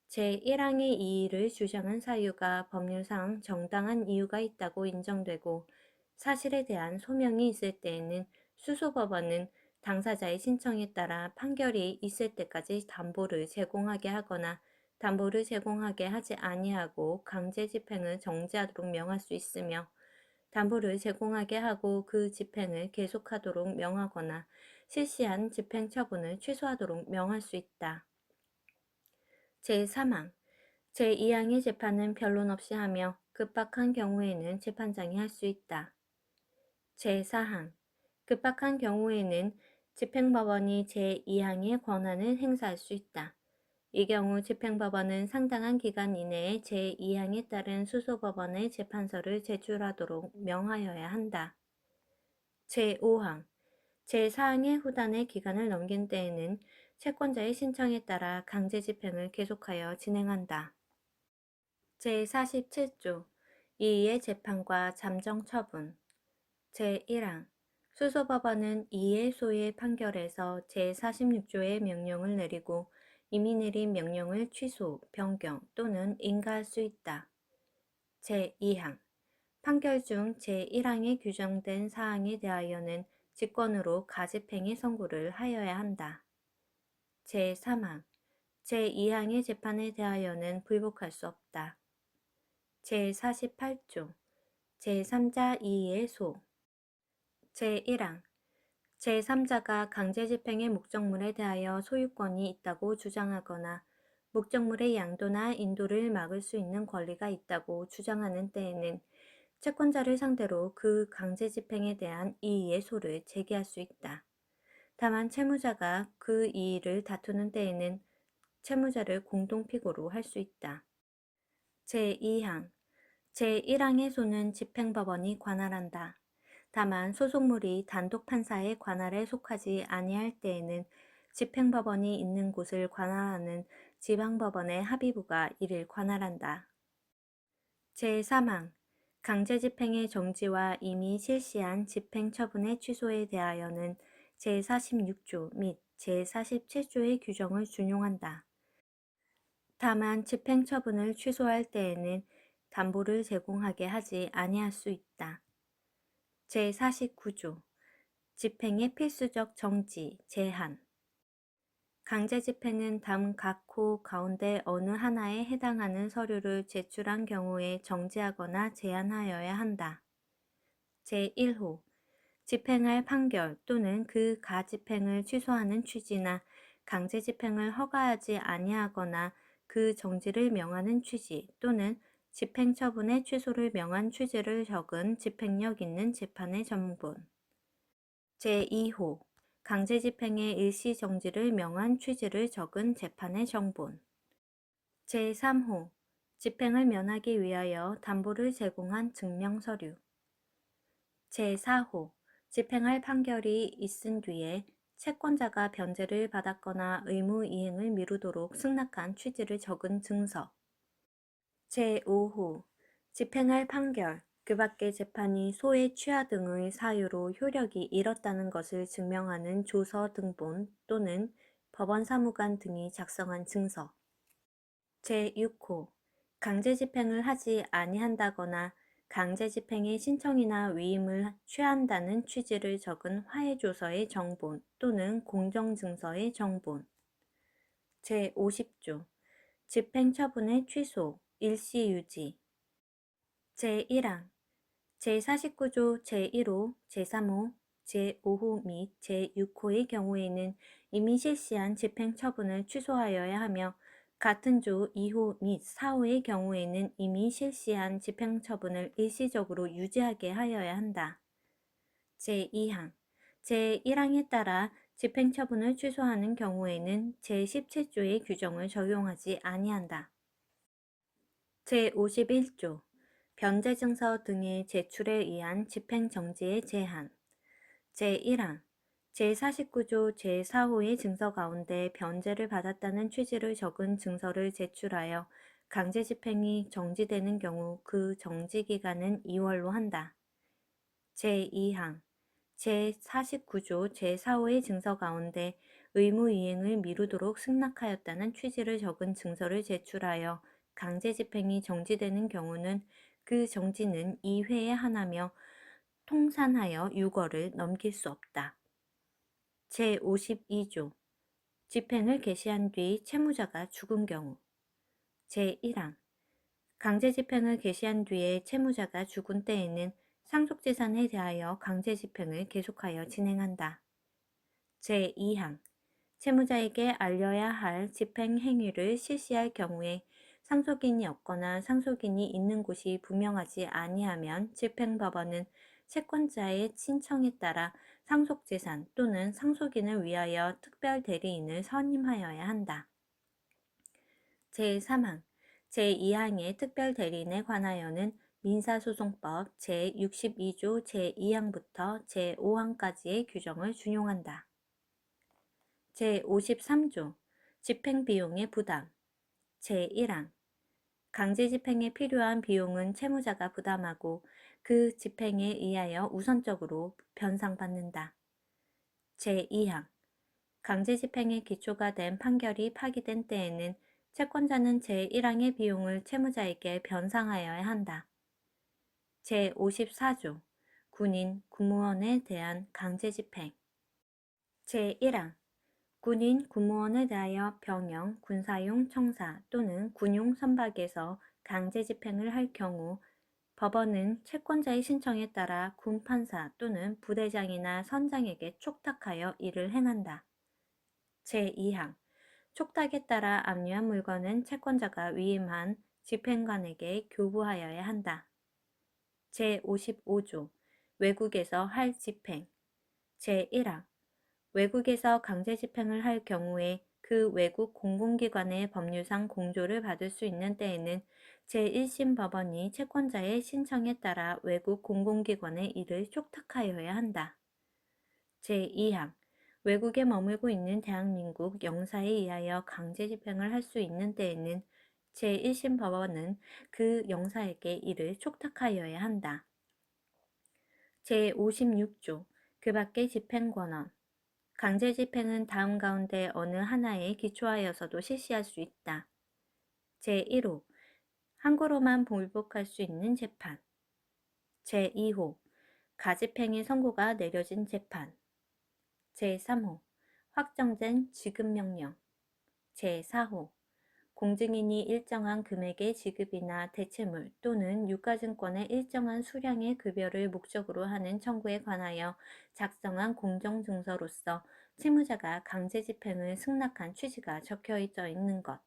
제1항의 이의를 주장한 사유가 법률상 정당한 이유가 있다고 인정되고 사실에 대한 소명이 있을 때에는 수소법원은 당사자의 신청에 따라 판결이 있을 때까지 담보를 제공하게 하거나 담보를 제공하게 하지 아니하고 강제 집행을 정지하도록 명할 수 있으며 담보를 제공하게 하고 그 집행을 계속하도록 명하거나 실시한 집행 처분을 취소하도록 명할 수 있다. 제3항 제2항의 재판은 변론 없이 하며 급박한 경우에는 재판장이 할 수 있다. 제4항 급박한 경우에는 집행법원이 제2항의 권한을 행사할 수 있다. 이 경우 집행법원은 상당한 기간 이내에 제2항에 따른 수소법원의 재판서를 제출하도록 명하여야 한다. 제5항 제4항의 후단의 기간을 넘긴 때에는 채권자의 신청에 따라 강제 집행을 계속하여 진행한다. 제47조 이의의 재판과 잠정 처분 제1항 수소법원은 이의소의 판결에서 제46조의 명령을 내리고 이미 내린 명령을 취소, 변경 또는 인가할 수 있다. 제2항 판결 중 제1항에 규정된 사항에 대하여는 직권으로 가집행의 선고를 하여야 한다. 제3항 제2항의 재판에 대하여는 불복할 수 없다. 제48조 제3자 이의의 소 제1항 제3자가 강제집행의 목적물에 대하여 소유권이 있다고 주장하거나 목적물의 양도나 인도를 막을 수 있는 권리가 있다고 주장하는 때에는 채권자를 상대로 그 강제집행에 대한 이의의 소를 제기할 수 있다. 다만 채무자가 그 이의를 다투는 때에는 채무자를 공동피고로 할 수 있다. 제2항 제1항의 소는 집행법원이 관할한다. 다만 소속물이 단독 판사의 관할에 속하지 아니할 때에는 집행법원이 있는 곳을 관할하는 지방법원의 합의부가 이를 관할한다. 제3항 강제집행의 정지와 이미 실시한 집행처분의 취소에 대하여는 제46조 및 제47조의 규정을 준용한다. 다만 집행처분을 취소할 때에는 담보를 제공하게 하지 아니할 수 있다. 제49조 집행의 필수적 정지, 제한 강제집행은 다음 각호 가운데 어느 하나에 해당하는 서류를 제출한 경우에 정지하거나 제한하여야 한다. 제1호 집행할 판결 또는 그 가집행을 취소하는 취지나 강제집행을 허가하지 아니하거나 그 정지를 명하는 취지 또는 집행처분의 취소를 명한 취지를 적은 집행력 있는 재판의 전문 제2호 강제집행의 일시정지를 명한 취지를 적은 재판의 정본 제3호 집행을 면하기 위하여 담보를 제공한 증명서류 제4호 집행할 판결이 있은 뒤에 채권자가 변제를 받았거나 의무 이행을 미루도록 승낙한 취지를 적은 증서 제5호 집행할 판결 그 밖의 재판이 소의 취하 등의 사유로 효력이 잃었다는 것을 증명하는 조서 등본 또는 법원 사무관 등이 작성한 증서. 제6호 강제 집행을 하지 아니한다거나 강제 집행의 신청이나 위임을 취한다는 취지를 적은 화해조서의 정본 또는 공정증서의 정본. 제50조 집행처분의 취소, 일시유지. 제1항 제49조 제1호, 제3호, 제5호 및 제6호의 경우에는 이미 실시한 집행처분을 취소하여야 하며 같은 조 2호 및 4호의 경우에는 이미 실시한 집행처분을 일시적으로 유지하게 하여야 한다. 제2항 제1항에 따라 집행처분을 취소하는 경우에는 제17조의 규정을 적용하지 아니한다. 제51조 변제증서 등의 제출에 의한 집행정지의 제한. 제1항 제49조 제4호의 증서 가운데 변제를 받았다는 취지를 적은 증서를 제출하여 강제집행이 정지되는 경우 그 정지기간은 2월로 한다. 제2항 제49조 제4호의 증서 가운데 의무이행을 미루도록 승낙하였다는 취지를 적은 증서를 제출하여 강제집행이 정지되는 경우는 그 정지는 2회에 하나며 통산하여 6월을 넘길 수 없다. 제52조 집행을 개시한 뒤 채무자가 죽은 경우. 제1항 강제집행을 개시한 뒤에 채무자가 죽은 때에는 상속재산에 대하여 강제집행을 계속하여 진행한다. 제2항 채무자에게 알려야 할 집행행위를 실시할 경우에 상속인이 없거나 상속인이 있는 곳이 분명하지 아니하면 집행법원은 채권자의 신청에 따라 상속재산 또는 상속인을 위하여 특별대리인을 선임하여야 한다. 제3항 제2항의 특별대리인에 관하여는 민사소송법 제62조 제2항부터 제5항까지의 규정을 준용한다. 제53조 집행비용의 부담. 제1항 강제집행에 필요한 비용은 채무자가 부담하고 그 집행에 의하여 우선적으로 변상받는다. 제2항 강제집행의 기초가 된 판결이 파기된 때에는 채권자는 제1항의 비용을 채무자에게 변상하여야 한다. 제54조 군인, 군무원에 대한 강제집행. 제1항 군인, 군무원에 대하여 병영, 군사용 청사 또는 군용 선박에서 강제집행을 할 경우 법원은 채권자의 신청에 따라 군판사 또는 부대장이나 선장에게 촉탁하여 이를 행한다. 제2항 촉탁에 따라 압류한 물건은 채권자가 위임한 집행관에게 교부하여야 한다. 제55조 외국에서 할 집행. 제1항 외국에서 강제집행을 할 경우에 그 외국 공공기관의 법률상 공조를 받을 수 있는 때에는 제1심 법원이 채권자의 신청에 따라 외국 공공기관에 이를 촉탁하여야 한다. 제2항 외국에 머물고 있는 대한민국 영사에 의하여 강제집행을 할 수 있는 때에는 제1심 법원은 그 영사에게 이를 촉탁하여야 한다. 제56조 그 밖의 집행권한. 강제집행은 다음 가운데 어느 하나에 기초하여서도 실시할 수 있다. 제1호 항고로만 불복할 수 있는 재판. 제2호 가집행의 선고가 내려진 재판. 제3호 확정된 지급명령. 제4호 공증인이 일정한 금액의 지급이나 대체물 또는 유가증권의 일정한 수량의 급여를 목적으로 하는 청구에 관하여 작성한 공정증서로서 채무자가 강제집행을 승낙한 취지가 적혀져 있는 것.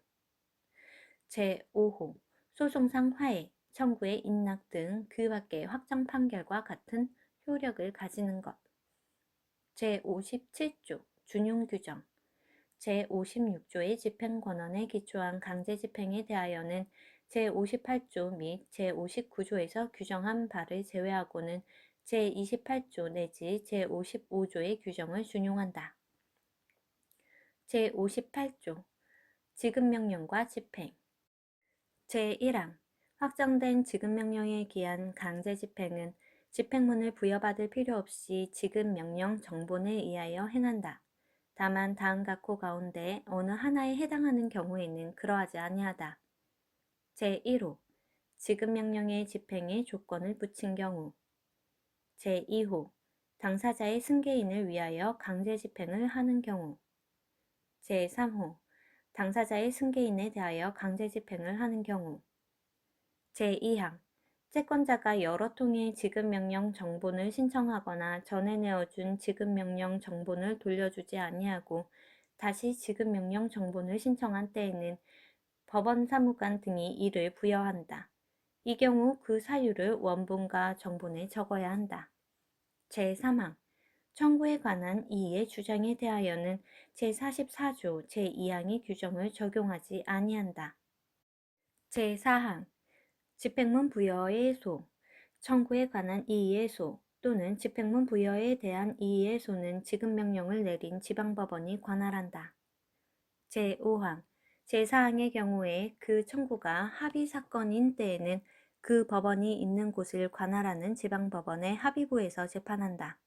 제5호 소송상 화해, 청구의 인락 등 그 밖의 확정 판결과 같은 효력을 가지는 것. 제57조 준용규정. 제56조의 집행권한에 기초한 강제집행에 대하여는 제58조 및 제59조에서 규정한 바를 제외하고는 제28조 내지 제55조의 규정을 준용한다. 제58조 지급명령과 집행. 제1항 확정된 지급명령에 기한 강제집행은 집행문을 부여받을 필요 없이 지급명령 정본에 의하여 행한다. 다만 다음 각호 가운데 어느 하나에 해당하는 경우에는 그러하지 아니하다. 제1호 지급명령의 집행에 조건을 붙인 경우. 제2호 당사자의 승계인을 위하여 강제집행을 하는 경우. 제3호 당사자의 승계인에 대하여 강제집행을 하는 경우. 제2항 채권자가 여러 통의 지급명령 정본을 신청하거나 전에 내어준 지급명령 정본을 돌려주지 아니하고 다시 지급명령 정본을 신청한 때에는 법원 사무관 등이 이를 부여한다. 이 경우 그 사유를 원본과 정본에 적어야 한다. 제3항 청구에 관한 이의의 주장에 대하여는 제44조 제2항의 규정을 적용하지 아니한다. 제4항 집행문 부여의 소, 청구에 관한 이의의 소 또는 집행문 부여에 대한 이의의 소는 지급명령을 내린 지방법원이 관할한다. 제5항 제4항의 경우에 그 청구가 합의사건인 때에는 그 법원이 있는 곳을 관할하는 지방법원의 합의부에서 재판한다.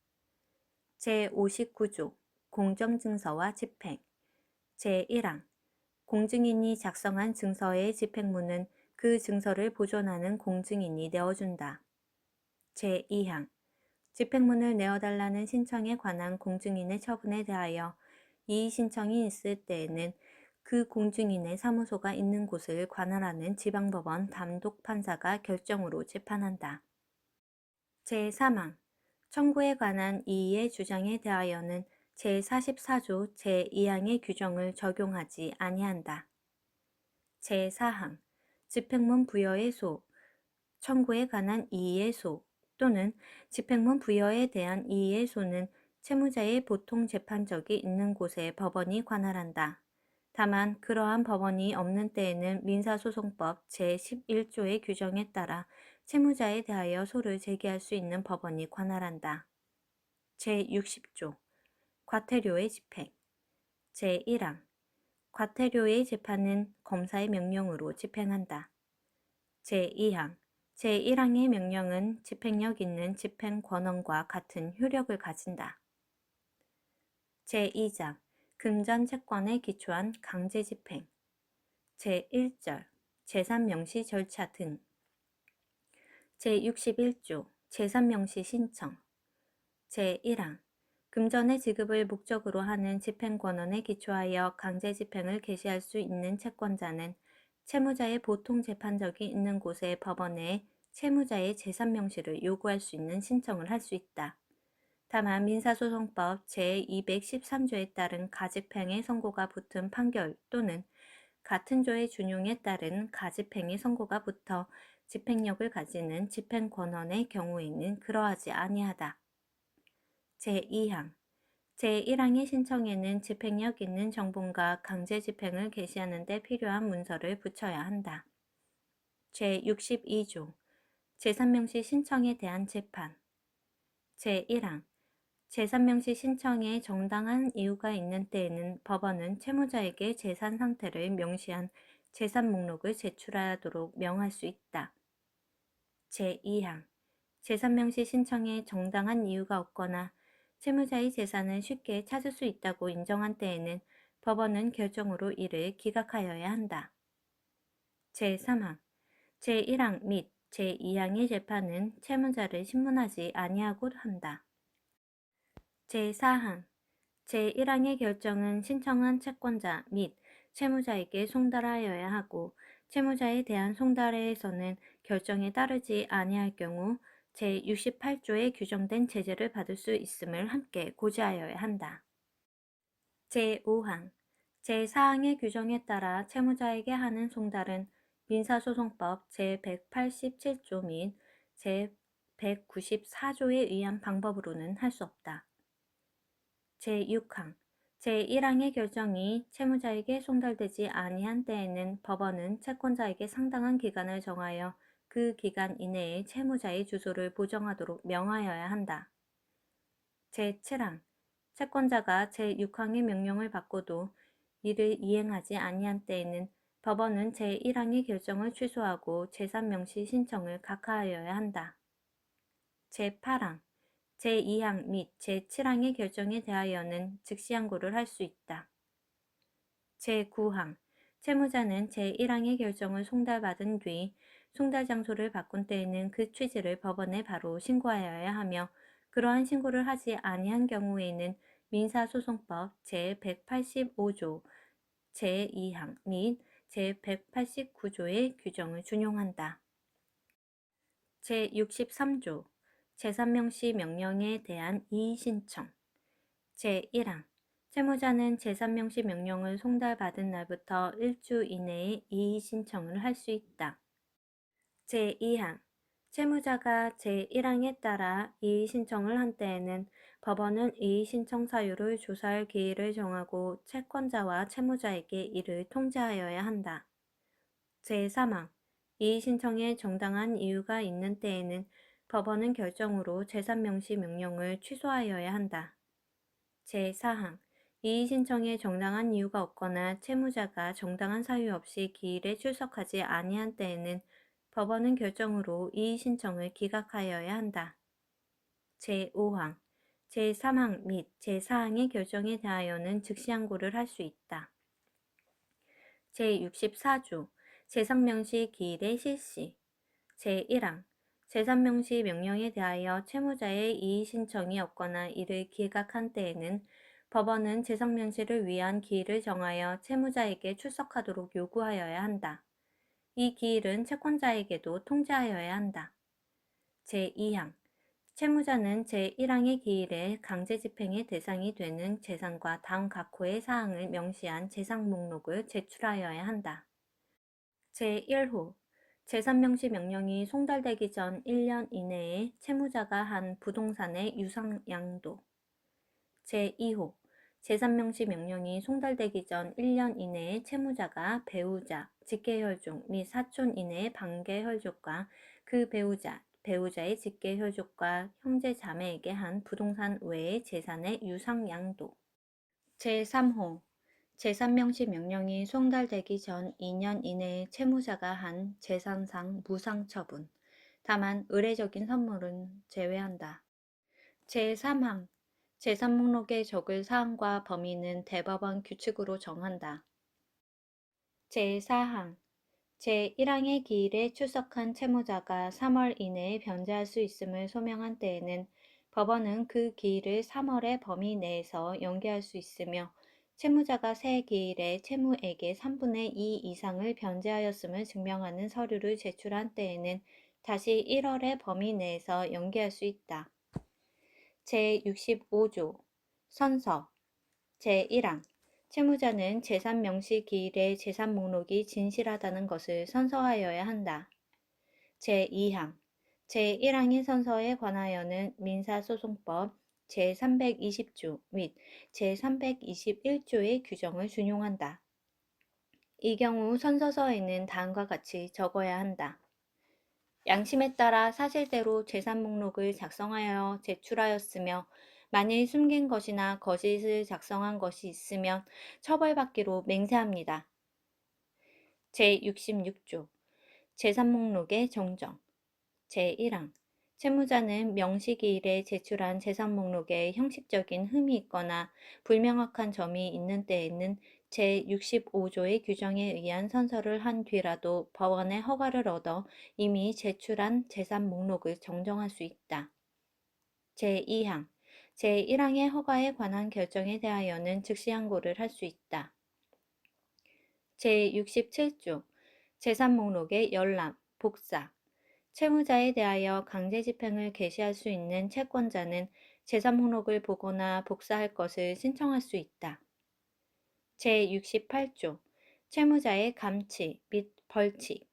제59조 공정증서와 집행 제1항 공증인이 작성한 증서의 집행문은 그 증서를 보존하는 공증인이 내어준다. 제2항 집행문을 내어달라는 신청에 관한 공증인의 처분에 대하여 이의 신청이 있을 때에는 그 공증인의 사무소가 있는 곳을 관할하는 지방법원 단독판사가 결정으로 재판한다. 제3항 청구에 관한 이의의 주장에 대하여는 제44조 제2항의 규정을 적용하지 아니한다. 제4항 집행문 부여의 소, 청구에 관한 이의의 소 또는 집행문 부여에 대한 이의의 소는 채무자의 보통 재판적이 있는 곳에 법원이 관할한다. 다만 그러한 법원이 없는 때에는 민사소송법 제11조의 규정에 따라 채무자에 대하여 소를 제기할 수 있는 법원이 관할한다. 제60조 과태료의 집행 제1항 과태료의 재판은 검사의 명령으로 집행한다. 제2항 제1항의 명령은 집행력 있는 집행 권한과 같은 효력을 가진다. 제2장 금전 채권에 기초한 강제집행 제1절 재산명시 절차 등 제61조 재산명시 신청 제1항 금전의 지급을 목적으로 하는 집행권한에 기초하여 강제집행을 개시할 수 있는 채권자는 채무자의 보통 재판적이 있는 곳의 법원에 채무자의 재산명시를 요구할 수 있는 신청을 할 수 있다. 다만 민사소송법 제213조에 따른 가집행의 선고가 붙은 판결 또는 같은 조의 준용에 따른 가집행의 선고가 붙어 집행력을 가지는 집행권한의 경우에는 그러하지 아니하다. 제2항 제1항의 신청에는 집행력 있는 정본과 강제집행을 개시하는 데 필요한 문서를 붙여야 한다. 제62조 재산명시 신청에 대한 재판 제1항 재산명시 신청에 정당한 이유가 있는 때에는 법원은 채무자에게 재산 상태를 명시한 재산 목록을 제출하도록 명할 수 있다. 제2항 재산명시 신청에 정당한 이유가 없거나 채무자의 재산을 쉽게 찾을 수 있다고 인정한 때에는 법원은 결정으로 이를 기각하여야 한다. 제3항 제1항 및 제2항의 재판은 채무자를 신문하지 아니하고 한다. 제4항 제1항의 결정은 신청한 채권자 및 채무자에게 송달하여야 하고 채무자에 대한 송달에서는 결정에 따르지 아니할 경우 제68조에 규정된 제재를 받을 수 있음을 함께 고지하여야 한다. 제5항 제4항의 규정에 따라 채무자에게 하는 송달은 민사소송법 제187조 및 제194조에 의한 방법으로는 할 수 없다. 제6항 제1항의 결정이 채무자에게 송달되지 아니한 때에는 법원은 채권자에게 상당한 기간을 정하여 그 기간 이내에 채무자의 주소를 보정하도록 명하여야 한다. 제7항 채권자가 제6항의 명령을 받고도 이를 이행하지 아니한 때에는 법원은 제1항의 결정을 취소하고 제3명시 신청을 각하하여야 한다. 제8항, 제2항 및 제7항의 결정에 대하여는 즉시 항고를 할 수 있다. 제9항, 채무자는 제1항의 결정을 송달받은 뒤 송달 장소를 바꾼 때에는 그 취지를 법원에 바로 신고하여야 하며 그러한 신고를 하지 아니한 경우에는 민사소송법 제185조 제2항 및 제189조의 규정을 준용한다. 제63조 제3명시 명령에 대한 이의신청 제1항 채무자는 제3명시 명령을 송달받은 날부터 1주 이내에 이의신청을 할 수 있다. 제2항 채무자가 제1항에 따라 이의신청을 한 때에는 법원은 이의신청 사유를 조사할 기일을 정하고 채권자와 채무자에게 이를 통지하여야 한다. 제3항 이의신청에 정당한 이유가 있는 때에는 법원은 결정으로 제3명시 명령을 취소하여야 한다. 제4항 이의신청에 정당한 이유가 없거나 채무자가 정당한 사유 없이 기일에 출석하지 아니한 때에는 법원은 결정으로 이의신청을 기각하여야 한다. 제5항 제3항 및 제4항의 결정에 대하여는 즉시 항고를 할 수 있다. 제64조 제3명시 기일의 실시 제1항 제3명시 명령에 대하여 채무자의 이의신청이 없거나 이를 기각한 때에는 법원은 제3명시를 위한 기일을 정하여 채무자에게 출석하도록 요구하여야 한다. 이 기일은 채권자에게도 통지하여야 한다. 제2항 채무자는 제1항의 기일에 강제집행의 대상이 되는 재산과 다음 각호의 사항을 명시한 재산 목록을 제출하여야 한다. 제1호 제3명시 명령이 송달되기 전 1년 이내에 채무자가 한 부동산의 유상양도 제2호 제3명시 명령이 송달되기 전 1년 이내에 채무자가 배우자, 직계혈족 및 사촌 이내의 반계혈족과 그 배우자의 직계혈족과 형제 자매에게 한 부동산 외의 재산의 유상양도 제3호 제3명시 명령이 송달되기 전 2년 이내에 채무자가 한 재산상 무상처분, 다만 의례적인 선물은 제외한다. 제3항 재산목록에 적을 사항과 범위는 대법원 규칙으로 정한다. 제4항 제1항의 기일에 출석한 채무자가 3월 이내에 변제할 수 있음을 소명한 때에는 법원은 그 기일을 3월의 범위 내에서 연기할 수 있으며 채무자가 새 기일에 채무액의 3분의 2 이상을 변제하였음을 증명하는 서류를 제출한 때에는 다시 1월의 범위 내에서 연기할 수 있다. 제65조 선서 제1항 채무자는 재산 명시 기일에 재산 목록이 진실하다는 것을 선서하여야 한다. 제2항 제1항의 선서에 관하여는 민사소송법 제320조 및 제321조의 규정을 준용한다. 이 경우 선서서에는 다음과 같이 적어야 한다. 양심에 따라 사실대로 재산 목록을 작성하여 제출하였으며 만일 숨긴 것이나 거짓을 작성한 것이 있으면 처벌받기로 맹세합니다. 제66조 재산 목록의 정정 제1항 채무자는 명시기일에 제출한 재산 목록에 형식적인 흠이 있거나 불명확한 점이 있는 때에는 제65조의 규정에 의한 선서를 한 뒤라도 법원의 허가를 얻어 이미 제출한 재산 목록을 정정할 수 있다. 제2항 제1항의 허가에 관한 결정에 대하여는 즉시 항고를 할 수 있다. 제67조 재산 목록의 열람, 복사 채무자에 대하여 강제집행을 개시할 수 있는 채권자는 재산 목록을 보거나 복사할 것을 신청할 수 있다. 제68조 채무자의 감치 및 벌칙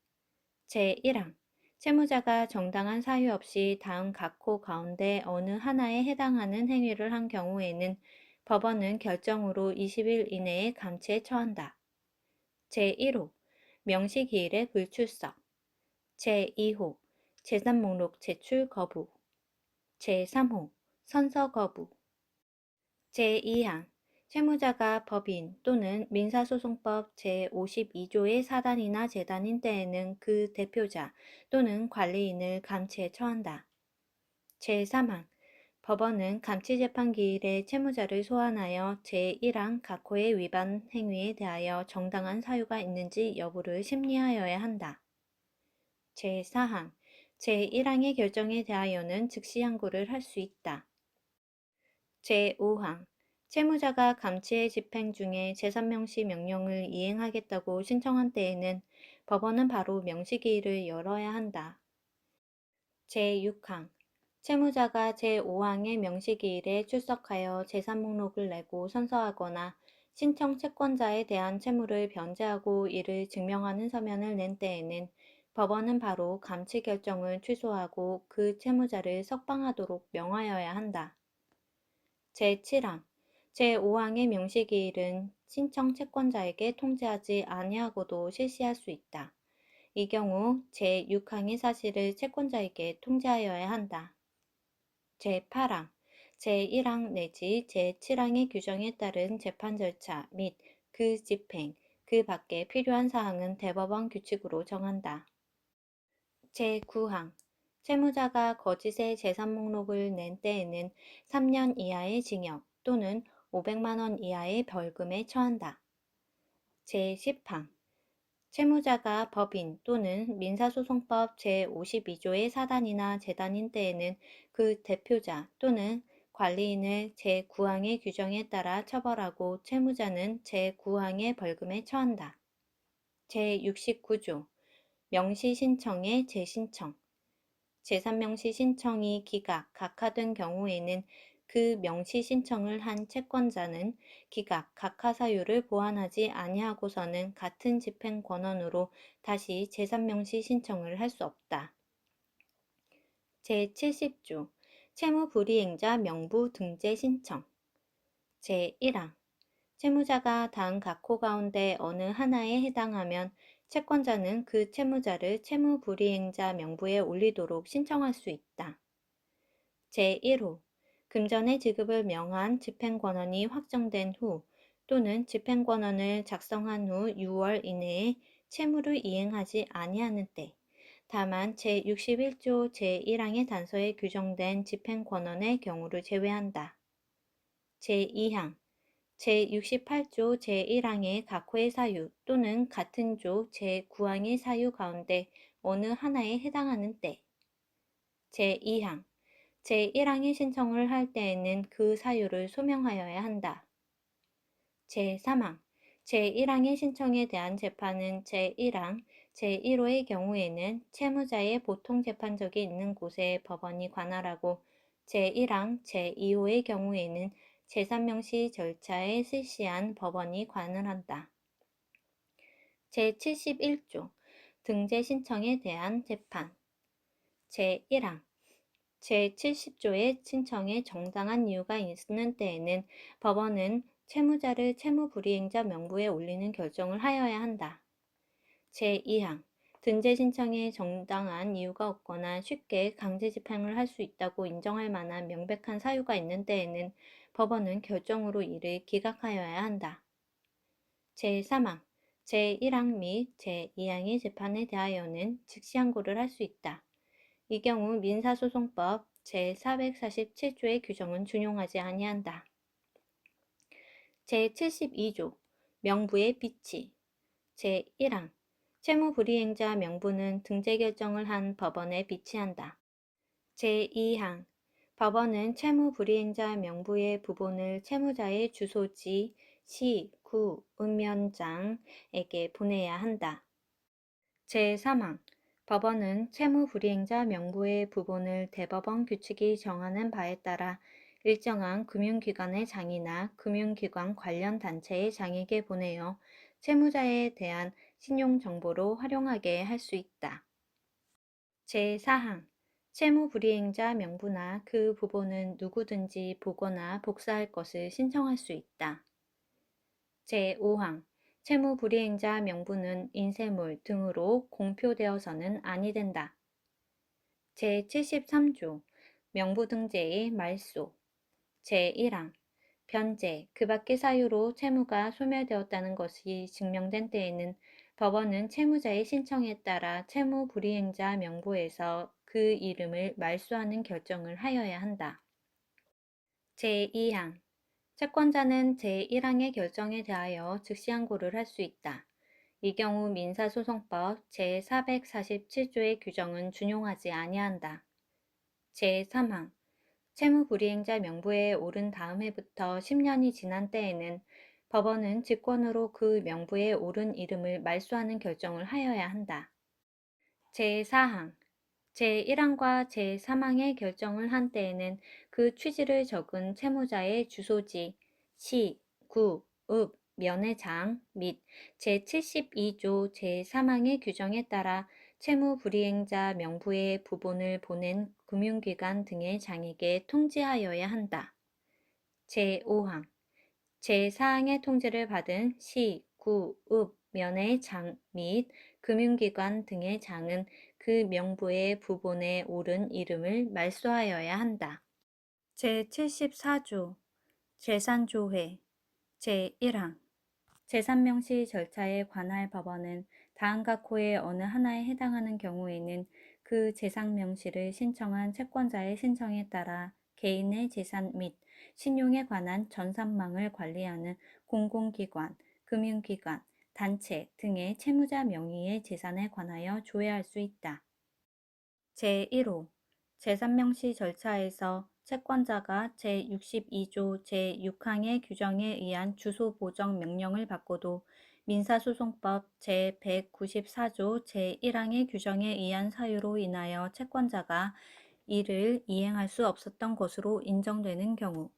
제1항 채무자가 정당한 사유 없이 다음 각호 가운데 어느 하나에 해당하는 행위를 한 경우에는 법원은 결정으로 20일 이내에 감치에 처한다. 제1호 명시기일의 불출석 제2호 재산 목록 제출 거부 제3호 선서 거부 제2항 채무자가 법인 또는 민사소송법 제52조의 사단이나 재단인 때에는 그 대표자 또는 관리인을 감치에 처한다. 제3항 법원은 감치재판 기일에 채무자를 소환하여 제1항 각호의 위반 행위에 대하여 정당한 사유가 있는지 여부를 심리하여야 한다. 제4항 제1항의 결정에 대하여는 즉시 항고를 할 수 있다. 제5항 채무자가 감치의 집행 중에 제3명시 명령을 이행하겠다고 신청한 때에는 법원은 바로 명시기일을 열어야 한다. 제6항 채무자가 제5항의 명시기일에 출석하여 제3목록을 내고 선서하거나 신청 채권자에 대한 채무를 변제하고 이를 증명하는 서면을 낸 때에는 법원은 바로 감치 결정을 취소하고 그 채무자를 석방하도록 명하여야 한다. 제7항 제5항의 명시기일은 신청 채권자에게 통지하지 아니하고도 실시할 수 있다. 이 경우 제6항의 사실을 채권자에게 통지하여야 한다. 제8항 제1항 내지 제7항의 규정에 따른 재판 절차 및 그 집행, 그 밖에 필요한 사항은 대법원 규칙으로 정한다. 제9항 채무자가 거짓의 재산 목록을 낸 때에는 3년 이하의 징역 또는 500만 원 이하의 벌금에 처한다. 제10항 채무자가 법인 또는 민사소송법 제52조의 사단이나 재단인 때에는 그 대표자 또는 관리인을 제9항의 규정에 따라 처벌하고 채무자는 제9항의 벌금에 처한다. 제69조 명시신청의 재신청 제3명시 신청이 기각, 각하된 경우에는 그 명시 신청을 한 채권자는 기각, 각하 사유를 보완하지 아니하고서는 같은 집행 권한으로 다시 제3명시 신청을 할 수 없다. 제70조 채무불이행자 명부 등재 신청 제1항 채무자가 다음 각호 가운데 어느 하나에 해당하면 채권자는 그 채무자를 채무불이행자 명부에 올리도록 신청할 수 있다. 제1호 금전의 지급을 명한 집행권한이 확정된 후 또는 집행권한을 작성한 후 6월 이내에 채무를 이행하지 아니하는 때, 다만 제61조 제1항의 단서에 규정된 집행권한의 경우를 제외한다. 제2항 제68조 제1항의 각호의 사유 또는 같은 조 제9항의 사유 가운데 어느 하나에 해당하는 때 제2항 제1항의 신청을 할 때에는 그 사유를 소명하여야 한다. 제3항 제1항의 신청에 대한 재판은 제1항 제1호의 경우에는 채무자의 보통 재판적이 있는 곳에 법원이 관할하고 제1항 제2호의 경우에는 제3명시 절차에 실시한 법원이 관할한다. 제71조 등재 신청에 대한 재판 제1항 제70조의 신청에 정당한 이유가 있는 때에는 법원은 채무자를 채무불이행자 명부에 올리는 결정을 하여야 한다. 제2항 등재 신청에 정당한 이유가 없거나 쉽게 강제 집행을 할 수 있다고 인정할 만한 명백한 사유가 있는 때에는 법원은 결정으로 이를 기각하여야 한다. 제3항 제1항 및 제2항의 재판에 대하여는 즉시 항고를 할 수 있다. 이 경우 민사소송법 제447조의 규정은 준용하지 아니한다. 제72조 명부의 비치 제1항 채무불이행자 명부는 등재 결정을 한 법원에 비치한다. 제2항 법원은 채무불이행자 명부의 부본을 채무자의 주소지, 시, 구, 읍면장에게 보내야 한다. 제3항 법원은 채무불이행자 명부의 부본을 대법원 규칙이 정하는 바에 따라 일정한 금융기관의 장이나 금융기관 관련 단체의 장에게 보내어 채무자에 대한 신용정보로 활용하게 할 수 있다. 제4항 채무불이행자 명부나 그 부본은 누구든지 보거나 복사할 것을 신청할 수 있다. 제5항 채무불이행자 명부는 인쇄물 등으로 공표되어서는 아니 된다. 제73조 명부등재의 말소 제1항 변제, 그 밖의 사유로 채무가 소멸되었다는 것이 증명된 때에는 법원은 채무자의 신청에 따라 채무 불이행자 명부에서 그 이름을 말소하는 결정을 하여야 한다. 제2항 채권자는 제1항의 결정에 대하여 즉시 항고를 할 수 있다. 이 경우 민사소송법 제447조의 규정은 준용하지 아니한다. 제3항 채무불이행자 명부에 오른 다음 해부터 10년이 지난 때에는 법원은 직권으로 그 명부에 오른 이름을 말소하는 결정을 하여야 한다. 제4항 제1항과 제3항의 결정을 한 때에는 그 취지를 적은 채무자의 주소지, 시, 구, 읍, 면회장 및 제72조 제3항의 규정에 따라 채무불이행자 명부의 부본을 보낸 금융기관 등의 장에게 통지하여야 한다. 제5항 제4항의 통지를 받은 시, 구, 읍, 면회장 및 금융기관 등의 장은 그 명부의 부본에 오른 이름을 말소하여야 한다. 제74조 재산조회 제1항 재산명시 절차에 관할 법원은 다음과 코의 어느 하나에 해당하는 경우에는 그 재산명시를 신청한 채권자의 신청에 따라 개인의 재산 및 신용에 관한 전산망을 관리하는 공공기관, 금융기관, 단체 등의 채무자 명의의 재산에 관하여 조회할 수 있다. 제1호 재산명시 절차에서 채권자가 제62조 제6항의 규정에 의한 주소 보정 명령을 받고도 민사소송법 제194조 제1항의 규정에 의한 사유로 인하여 채권자가 이를 이행할 수 없었던 것으로 인정되는 경우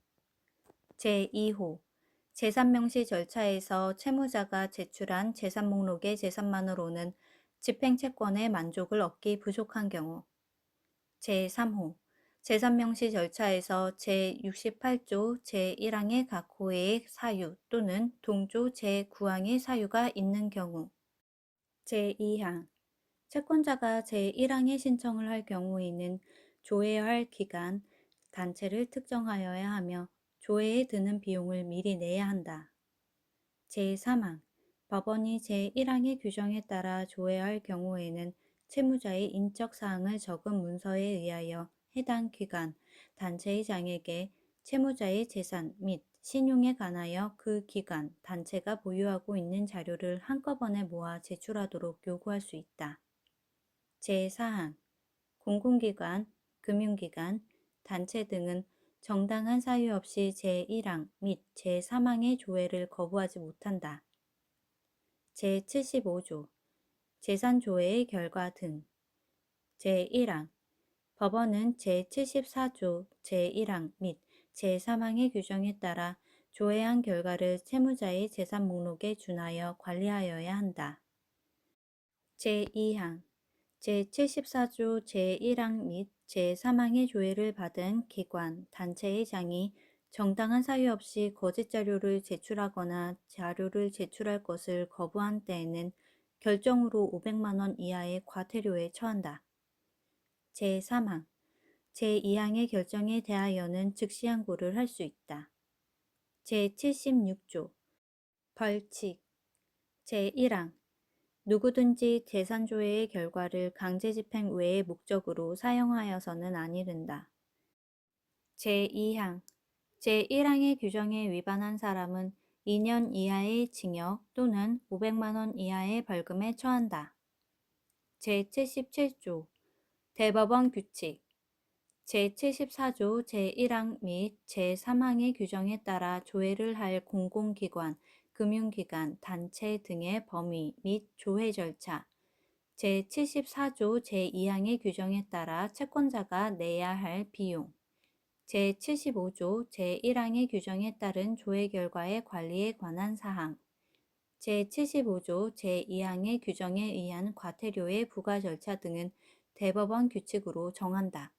제2호 재산명시 절차에서 채무자가 제출한 재산목록의 재산만으로는 집행채권의 만족을 얻기 부족한 경우 제3호 재산명시 절차에서 제68조 제1항의 각 호의 사유 또는 동조 제9항의 사유가 있는 경우 제2항 채권자가 제1항의 신청을 할 경우에는 조회해야 할 기간, 단체를 특정하여야 하며 조회에 드는 비용을 미리 내야 한다. 제3항 법원이 제1항의 규정에 따라 조회할 경우에는 채무자의 인적사항을 적은 문서에 의하여 해당 기관, 단체의 장에게 채무자의 재산 및 신용에 관하여 그 기관, 단체가 보유하고 있는 자료를 한꺼번에 모아 제출하도록 요구할 수 있다. 제4항 공공기관, 금융기관, 단체 등은 정당한 사유 없이 제1항 및 제3항의 조회를 거부하지 못한다. 제75조 재산조회의 결과 등 제1항 법원은 제74조 제1항 및 제3항의 규정에 따라 조회한 결과를 채무자의 재산 목록에 준하여 관리하여야 한다. 제2항 제74조 제1항 및 제3항의 조회를 받은 기관, 단체의 장이 정당한 사유 없이 거짓 자료를 제출하거나 자료를 제출할 것을 거부한 때에는 결정으로 500만 원 이하의 과태료에 처한다. 제3항 제2항의 결정에 대하여는 즉시 항고를 할 수 있다. 제76조 벌칙 제1항 누구든지 재산조회의 결과를 강제집행 외의 목적으로 사용하여서는 아니른다. 제2항 제1항의 규정에 위반한 사람은 2년 이하의 징역 또는 500만 원 이하의 벌금에 처한다. 제77조 대법원 규칙 제74조 제1항 및 제3항의 규정에 따라 조회를 할 공공기관, 금융기관, 단체 등의 범위 및 조회 절차 제74조 제2항의 규정에 따라 채권자가 내야 할 비용 제75조 제1항의 규정에 따른 조회 결과의 관리에 관한 사항 제75조 제2항의 규정에 의한 과태료의 부과 절차 등은 대법원 규칙으로 정한다.